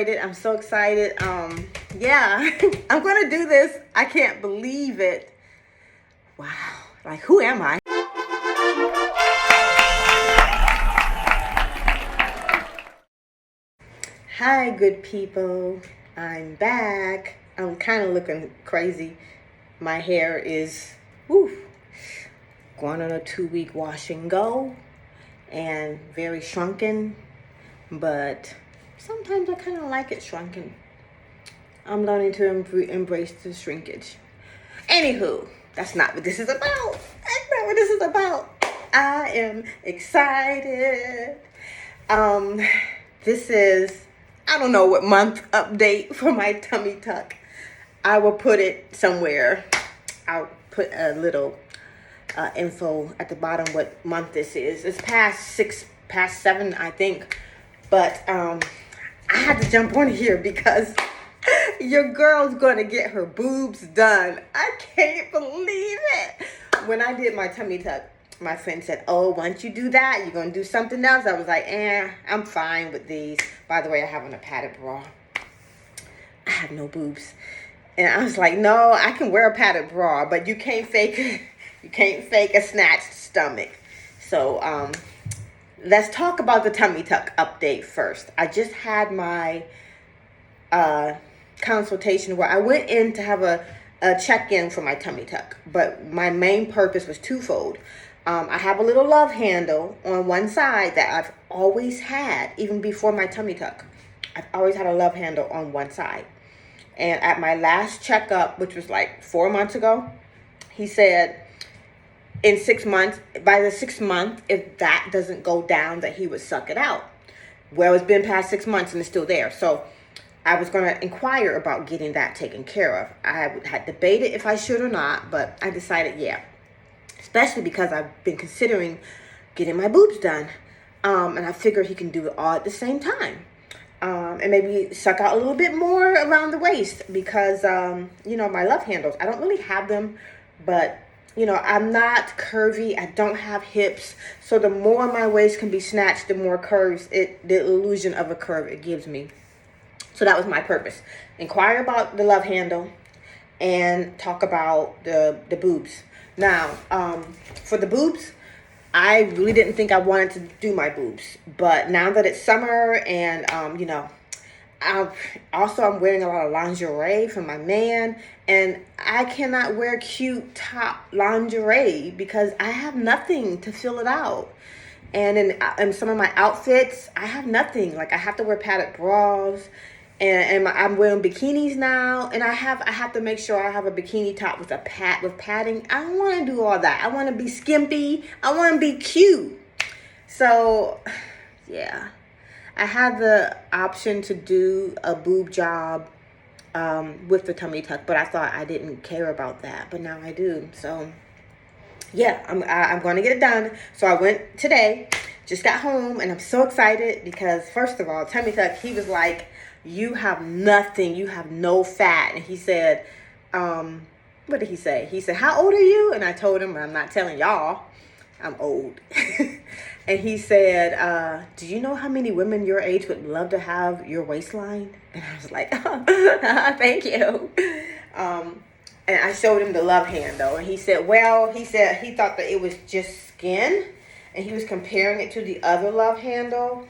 I'm so excited. Yeah, I'm gonna do this. I can't believe it. Wow, like who am I? Hi, good people. I'm back. I'm kind of looking crazy. My hair is, going on a 2-week wash and go, and very shrunken, but sometimes I kind of like it shrunken. I'm learning to embrace the shrinkage. Anywho, that's not what this is about. That's not what this is about. I am excited. This is, I don't know what month update for my tummy tuck. I will put it somewhere. I'll put a little info at the bottom what month this is. It's past 7, I think. But I had to jump on here because your girl's gonna get her boobs done. I can't believe it. When I did my tummy tuck, my friend said, oh, once you do that, you're gonna do something else. I was like, I'm fine with these. By the way, I have on a padded bra. I have no boobs. And I was like, no, I can wear a padded bra, but you can't fake a snatched stomach. So let's talk about the tummy tuck update first. I just had my consultation where I went in to have a check-in for my tummy tuck, but my main purpose was twofold. I have a little love handle on one side that I've always had, even before my tummy tuck. I've always had a love handle on one side. And at my last checkup, which was like 4 months ago, he said in 6 months, by the 6th month, if that doesn't go down, that he would suck it out. Well, it's been past 6 months and it's still there. So I was going to inquire about getting that taken care of. I had debated if I should or not, but I decided, yeah. Especially because I've been considering getting my boobs done. And I figured he can do it all at the same time. And maybe suck out a little bit more around the waist because, my love handles, I don't really have them, but, I'm not curvy. I don't have hips. So the more my waist can be snatched, the more curves, the illusion of a curve it gives me. So that was my purpose. Inquire about the love handle and talk about the boobs. Now, for the boobs, I really didn't think I wanted to do my boobs. But now that it's summer and, I'm wearing a lot of lingerie from my man. And I cannot wear cute top lingerie because I have nothing to fill it out. And in some of my outfits, I have nothing. Like I have to wear padded bras. And I'm wearing bikinis now, and I have to make sure I have a bikini top with padding. I don't want to do all that. I want to be skimpy. I want to be cute. So, yeah, I had the option to do a boob job with the tummy tuck, but I thought I didn't care about that, but now I do. So, yeah, I'm going to get it done. So I went today, just got home, and I'm so excited because first of all, tummy tuck, he was like, you have nothing. You have no fat. And he said, what did he say? He said, how old are you? And I told him, I'm not telling y'all, I'm old. And he said, do you know how many women your age would love to have your waistline? And I was like, thank you. And I showed him the love handle. And he said, he thought that it was just skin. And he was comparing it to the other love handle,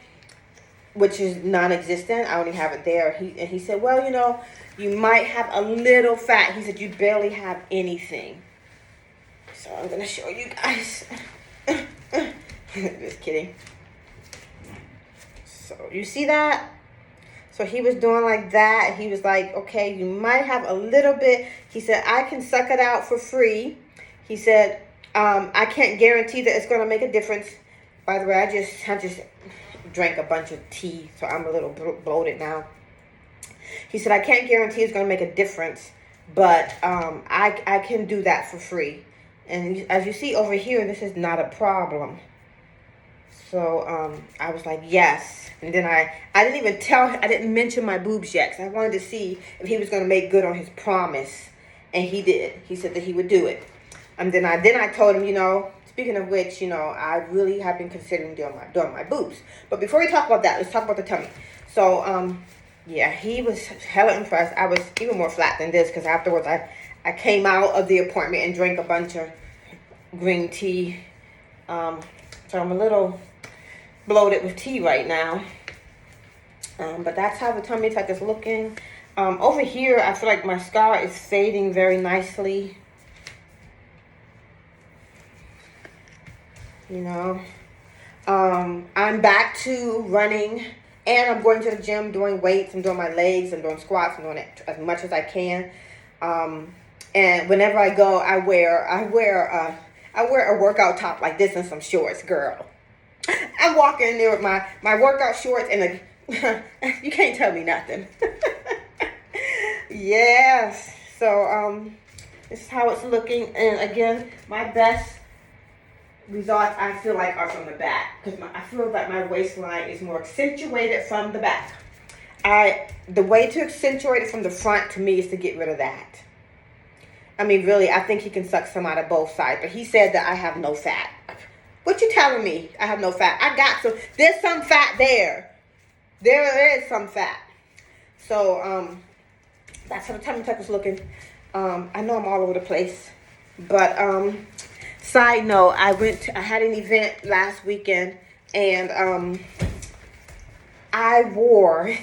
which is non-existent. I only have it there. He said, well, you might have a little fat. He said, you barely have anything. So I'm going to show you guys. Just kidding. So you see that? So he was doing like that. He was like, okay, you might have a little bit. He said, I can suck it out for free. He said, I can't guarantee that it's going to make a difference. By the way, I just drank a bunch of tea, so I'm a little bloated now. He said, I can't guarantee it's going to make a difference, but I can do that for free. And as you see over here, this is not a problem. So I was like, yes. And then I didn't mention my boobs yet, because I wanted to see if he was going to make good on his promise. And he did. He said that he would do it. And then I told him, speaking of which, I really have been considering doing my boobs. But before we talk about that, let's talk about the tummy. So Yeah, he was hella impressed. I was even more flat than this because afterwards I came out of the appointment and drank a bunch of green tea. Um, so I'm a little bloated with tea right now. But that's how the tummy tuck is looking. Over here, I feel like my scar is fading very nicely. You know, I'm back to running, and I'm going to the gym doing weights and doing my legs and doing squats and doing it as much as I can. And whenever I go, I wear a workout top like this and some shorts, girl. I'm walking in there with my workout shorts and you can't tell me nothing. Yes. So this is how it's looking, and again, my best results I feel like are from the back because I feel that my waistline is more accentuated from the back. The way to accentuate it from the front to me is to get rid of that. I mean, really, I think he can suck some out of both sides, but he said that I have no fat. What you telling me? I have no fat. I got some. There's some fat there. There is some fat. So that's how the tummy tuck is looking. I know I'm all over the place, but side note, I had an event last weekend, and I wore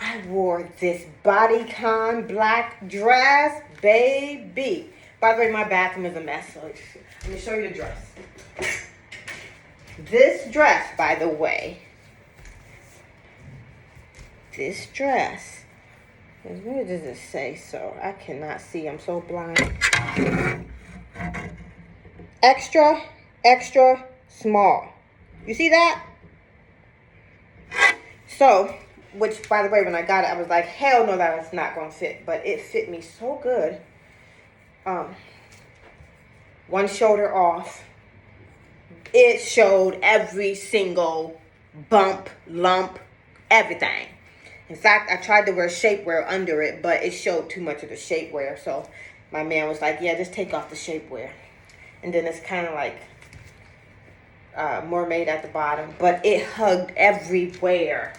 I wore this bodycon black dress, baby. By the way, my bathroom is a mess, so let me show you the dress. This dress, by the way, this dress, where does it say so? I cannot see, I'm so blind. Extra, extra small. You see that? So, which, by the way, when I got it, I was like, hell no, that is not going to fit. But it fit me so good. One shoulder off. It showed every single bump, lump, everything. In fact, I tried to wear shapewear under it, but it showed too much of the shapewear. So my man was like, yeah, just take off the shapewear. And then it's kind of like mermaid at the bottom, but it hugged everywhere.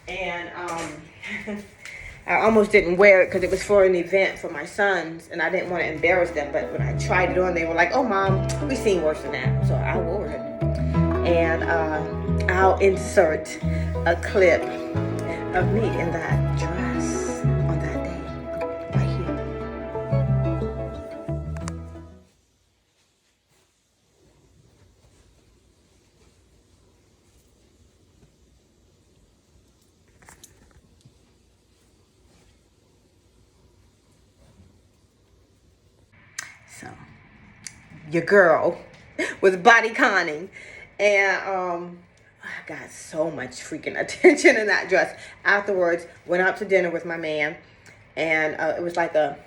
And I almost didn't wear it because it was for an event for my sons, and I didn't want to embarrass them. But when I tried it on, they were like, "Oh, Mom, we've seen worse than that." So I wore it, and I'll insert a clip of me in that dress on that day, right here. So your girl was body conning, and I got so much freaking attention in that dress. Afterwards, went out to dinner with my man, and it was like a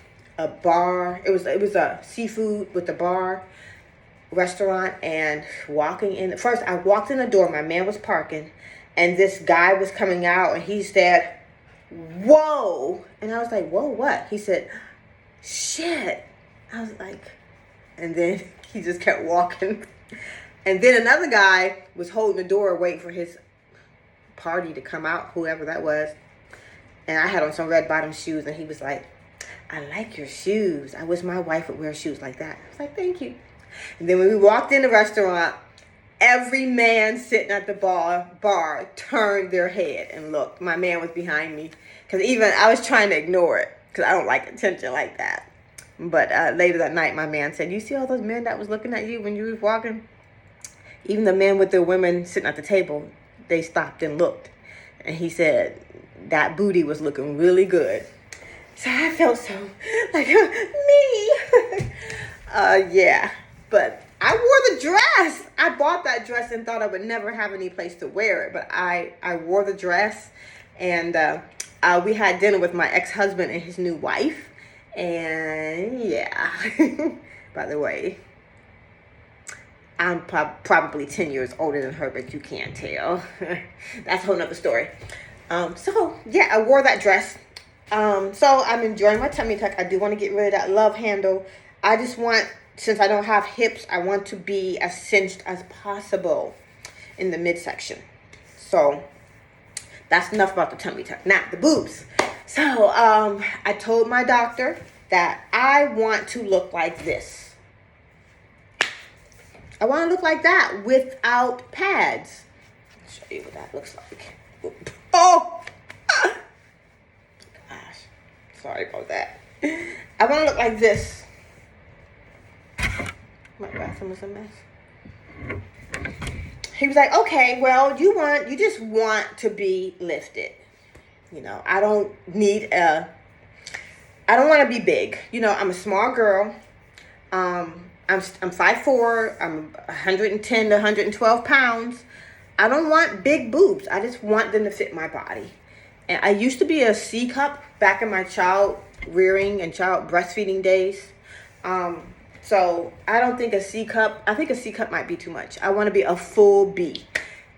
bar. It was a seafood with a bar restaurant. And walking in, first I walked in the door. My man was parking, and this guy was coming out, and he said, "Whoa!" And I was like, "Whoa, what?" He said, "Shit." I was like, and then he just kept walking. And then another guy was holding the door waiting for his party to come out, whoever that was. And I had on some red bottom shoes, and he was like, "I like your shoes. I wish my wife would wear shoes like that." I was like, "Thank you." And then when we walked in the restaurant, every man sitting at the bar turned their head and looked. My man was behind me, because even I was trying to ignore it because I don't like attention like that. But later that night, my man said, "You see all those men that was looking at you when you was walking? Even the men with the women sitting at the table, they stopped and looked." And he said that booty was looking really good. So I felt so like me. Yeah. But I wore the dress. I bought that dress and thought I would never have any place to wear it. But I wore the dress, and we had dinner with my ex-husband and his new wife. And yeah, by the way, I'm probably 10 years older than her, but you can't tell. That's a whole nother story. So yeah, I wore that dress. So I'm enjoying my tummy tuck. I do want to get rid of that love handle. I just want, since I don't have hips, I want to be as cinched as possible in the midsection. So That's enough about the tummy tuck. Now, the boobs. So, I told my doctor that I want to look like this. I want to look like that without pads. I'll show you what that looks like. Oh! Gosh. Sorry about that. I want to look like this. My bathroom is a mess. He was like, okay, well, you just want to be lifted. You know, I don't want to be big. You know, I'm a small girl. I'm 5'4". I'm 110 to 112 pounds. I don't want big boobs. I just want them to fit my body. And I used to be a C cup back in my child rearing and child breastfeeding days. So I don't think a C cup, I think a C cup might be too much. I want to be a full B.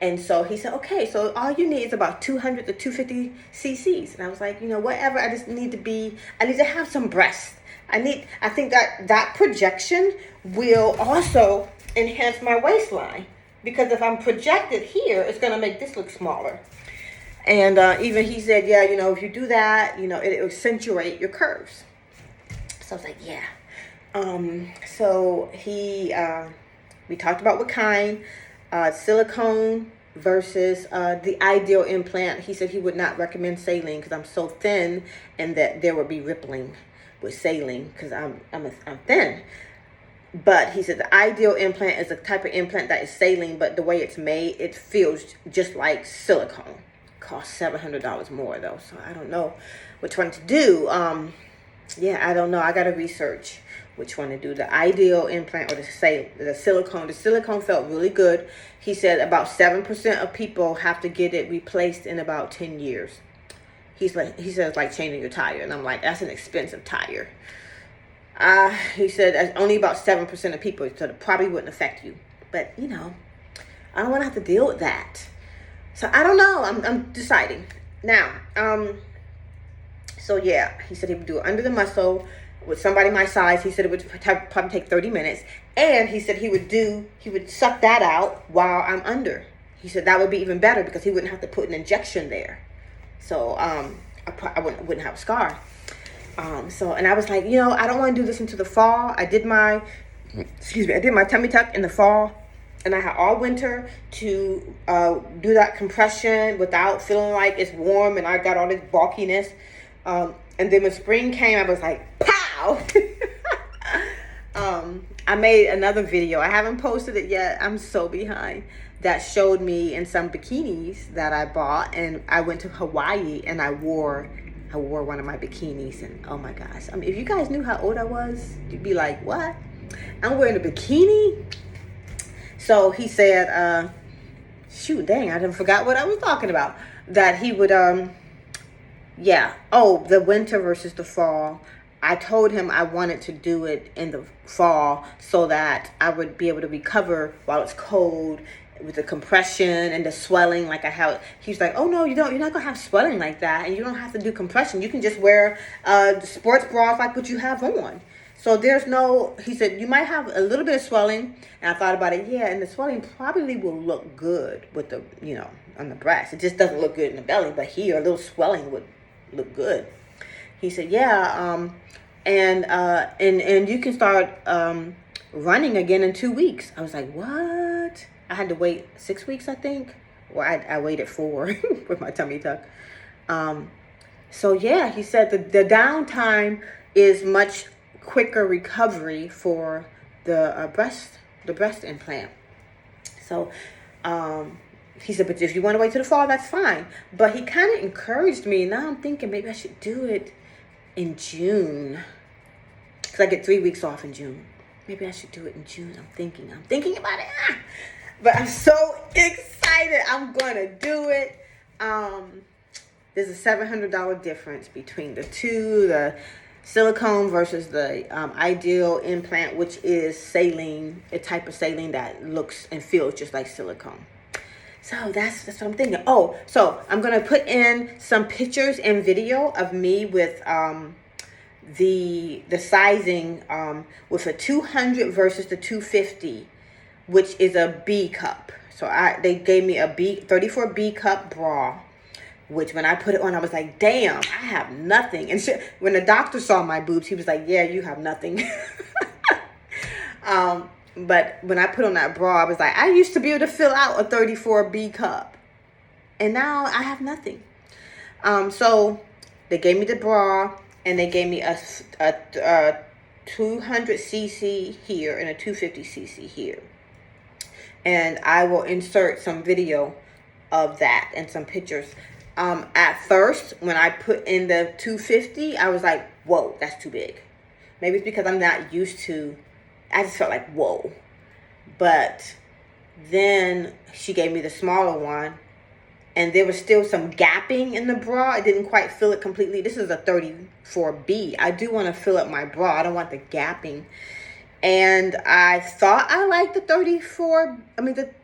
And so he said, okay, so all you need is about 200 to 250 cc's. And I was like, you know, whatever. I need to have some breasts. I think that projection will also enhance my waistline, because if I'm projected here, it's going to make this look smaller. And even he said, yeah, you know, if you do that, you know, it'll accentuate your curves. So I was like, yeah. So we talked about what kind, silicone versus the ideal implant. He said he would not recommend saline because I'm so thin, and that there would be rippling with saline because I'm thin. But he said the ideal implant is a type of implant that is saline, but the way it's made, it feels just like silicone. Costs $700 more though, so I don't know which one to do. Yeah, I don't know. I gotta research which one to do, the ideal implant or the silicone. The silicone felt really good. He said about 7% of people have to get it replaced in about 10 years. He said it's like changing your tire, and I'm like, that's an expensive tire. He said that's only about 7% of people, so it probably wouldn't affect you. But you know, I don't want to have to deal with that. So I don't know. I'm deciding now. So yeah, he said he would do it under the muscle with somebody my size. He said it would probably take 30 minutes. And he said he would suck that out while I'm under. He said that would be even better because he wouldn't have to put an injection there. So I wouldn't have a scar. And I was like, you know, I don't want to do this into the fall. I did my tummy tuck in the fall. And I had all winter to do that compression without feeling like it's warm and I got all this bulkiness. And then when spring came, I was like, pow! I made another video. I haven't posted it yet. I'm so behind. That showed me in some bikinis that I bought. And I went to Hawaii and I wore one of my bikinis. And oh my gosh. I mean, if you guys knew how old I was, you'd be like, what? I'm wearing a bikini? So he said, shoot, dang, I done forgot what I was talking about. That he would, the winter versus the fall. I told him I wanted to do it in the fall so that I would be able to recover while it's cold with the compression and the swelling like I have. He's like, oh no, you're not going to have swelling like that, and you don't have to do compression. You can just wear the sports bras like what you have on. So he said, you might have a little bit of swelling. And I thought about it. Yeah, and the swelling probably will look good with the, on the breast. It just doesn't look good in the belly. But here, a little swelling would look good. He said, yeah. And you can start running again in 2 weeks. I was like, what? I had to wait 6 weeks, I think. Or I waited 4 with my tummy tuck. So yeah, he said the downtime is much quicker recovery for the breast implant. So he said, but if you want to wait till the fall, that's fine. But he kind of encouraged me. Now I'm thinking maybe I should do it in June, because I get 3 weeks off in June. Maybe I should do it in June. I'm thinking about it. But I'm so excited. I'm gonna do it. There's a $700 difference between the two, the silicone versus the ideal implant, which is saline, a type of saline that looks and feels just like silicone. So that's what I'm thinking. Oh, so I'm going to put in some pictures and video of me with the sizing with a 200 versus the 250, which is a B cup. So they gave me a 34 B cup bra. which when I put it on, I was like, damn, I have nothing. And when the doctor saw my boobs, he was like, yeah, you have nothing. But when I put on that bra, I was like, I used to be able to fill out a 34B cup. And now I have nothing. So they gave me the bra, and they gave me a 200cc here and a 250cc here. And I will insert some video of that and some pictures. At first, when I put in the 250, I was like, whoa, that's too big. Maybe it's because I'm not used to, I just felt like, whoa. But then she gave me the smaller one, and there was still some gapping in the bra. I didn't quite fill it completely. This is a 34B. I do want to fill up my bra. I don't want the gapping. And I thought I liked the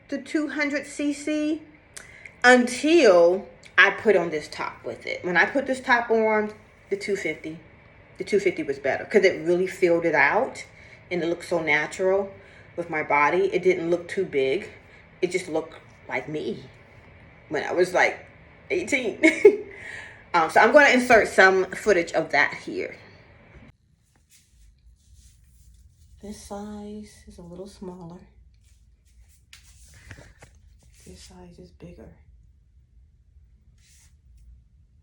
200cc until I put on this top with it. When I put this top on, the 250 was better because it really filled it out, and it looked so natural with my body. It didn't look too big. It just looked like me when I was like 18. So I'm going to insert some footage of that here. This size is a little smaller. This size is bigger.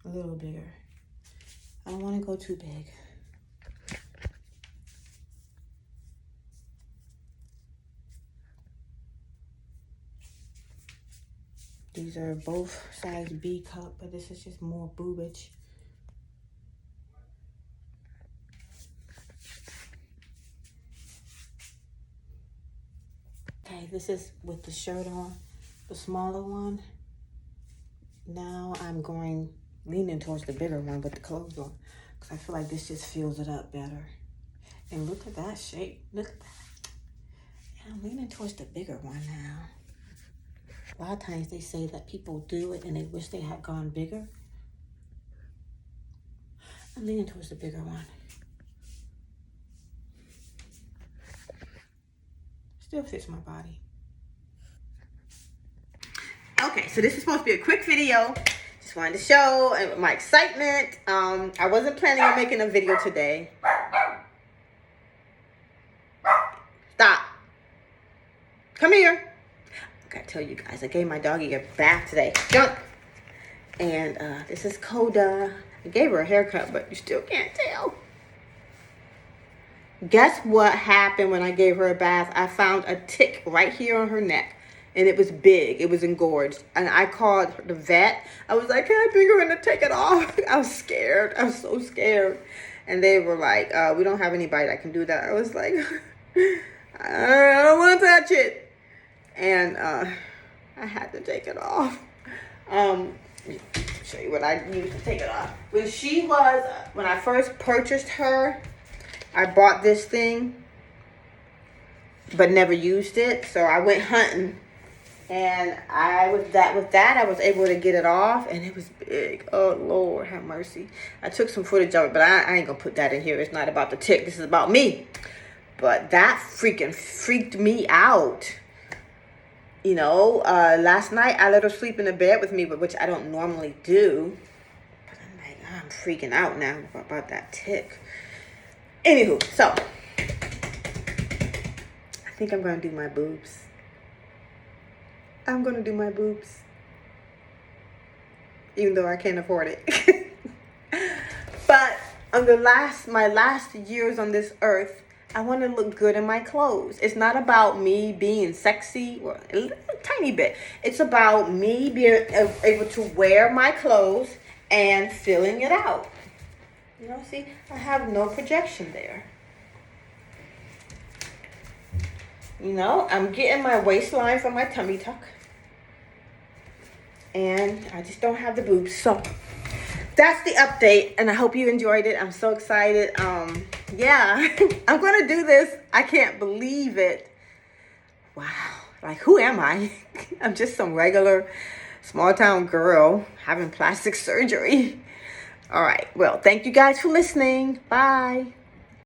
A little bigger. I don't want to go too big. These are both size B cup, but this is just more boobage. Okay, this is with the shirt on, the smaller one. Now I'm leaning towards the bigger one with the clothes on, because I feel like this just fills it up better. And look at that shape. Look at that. And I'm leaning towards the bigger one now. A lot of times they say that people do it and they wish they had gone bigger. I'm leaning towards the bigger one. Still fits my body. Okay, so this is supposed to be a quick video. Just wanted to show my excitement. I wasn't planning on making a video today. Stop. Come here. I gotta tell you guys, I gave my doggy a bath today. Jump. And this is Coda. I gave her a haircut, but you still can't tell. Guess what happened when I gave her a bath? I found a tick right here on her neck. And it was big. It was engorged. And I called the vet. I was like, can I bring her in to take it off? I was scared. I was so scared. And they were like, we don't have anybody that can do that. I was like, I don't want to touch it. And I had to take it off. Let me show you what I used to take it off. When I first purchased her, I bought this thing, but never used it. So I went hunting. And with that, I was able to get it off, and it was big. Oh, Lord, have mercy. I took some footage of it, but I ain't going to put that in here. It's not about the tick. This is about me. But that freaking freaked me out. You know, last night I let her sleep in the bed with me, which I don't normally do. But I'm like, I'm freaking out now about that tick. Anywho, so I think I'm going to do my boobs. I'm going to do my boobs, even though I can't afford it. But on my last years on this earth, I want to look good in my clothes. It's not about me being sexy, or a tiny bit. It's about me being able to wear my clothes and filling it out. You know, see, I have no projection there. You know, I'm getting my waistline from my tummy tuck. And I just don't have the boobs. So that's the update. And I hope you enjoyed it. I'm so excited. Yeah, I'm going to do this. I can't believe it. Wow. Like, who am I? I'm just some regular small town girl having plastic surgery. All right. Well, thank you guys for listening. Bye.